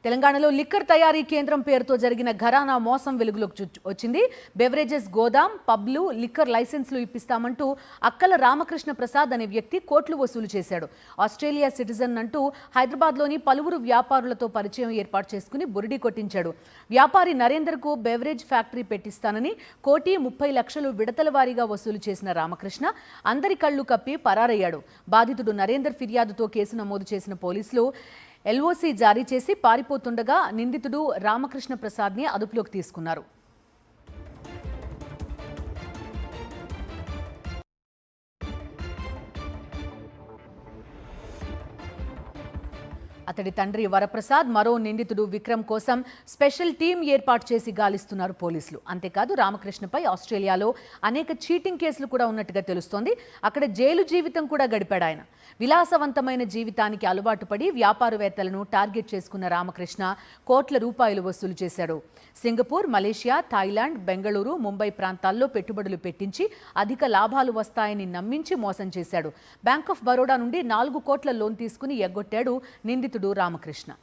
తెలంగాణలో లిక్కర్ తయారీ కేంద్రం పేరుతో జరిగిన ఘరానా మోసం వెలుగులోకి వచ్చింది. బెవరేజెస్ గోదాం, పబ్లు, లిక్కర్ లైసెన్సులు ఇప్పిస్తామంటూ అక్కల రామకృష్ణ ప్రసాద్ అనే వ్యక్తి కోట్లు వసూలు చేశాడు. ఆస్ట్రేలియా సిటిజన్ అంటూ హైదరాబాద్లోని పలువురు వ్యాపారులతో పరిచయం ఏర్పాటు చేసుకుని బురిడి కొట్టించాడు. వ్యాపారి నరేందర్కు బెవరేజ్ ఫ్యాక్టరీ పెట్టిస్తానని 1,30,00,000 విడతల వారీగా వసూలు చేసిన రామకృష్ణ అందరి కళ్లు కప్పి పరారయ్యాడు. బాధితుడు నరేందర్ ఫిర్యాదుతో కేసు నమోదు చేసిన పోలీసులు ఎల్ఓసి జారీ చేసి పారిపోతుండగా నిందితుడు రామకృష్ణ ప్రసాద్ని అదుపులోకి తీసుకున్నారు. అతడి తండ్రి వరప్రసాద్, మరో నిందితుడు విక్రమ్ కోసం స్పెషల్ టీం ఏర్పాటు చేసి గాలిస్తున్నారు పోలీసులు. అంతేకాదు రామకృష్ణపై ఆస్ట్రేలియాలో అనేక చీటింగ్ కేసులు కూడా ఉన్నట్టుగా తెలుస్తోంది. అక్కడ జైలు జీవితం కూడా గడిపాడు ఆయన. విలాసవంతమైన జీవితానికి అలవాటు పడి వ్యాపారవేత్తలను టార్గెట్ చేసుకున్న రామకృష్ణ కోట్ల రూపాయలు వసూలు చేశాడు. Singapore, Malaysia, Thailand, Bengaluru, Mumbai ప్రాంతాల్లో పెట్టుబడులు పెట్టించి అధిక లాభాలు వస్తాయని నమ్మించి మోసం చేశాడు. బ్యాంక్ ఆఫ్ బరోడా నుండి 4 కోట్ల లోన్ తీసుకుని ఎగ్గొట్టాడు నిందితుడు రామకృష్ణ.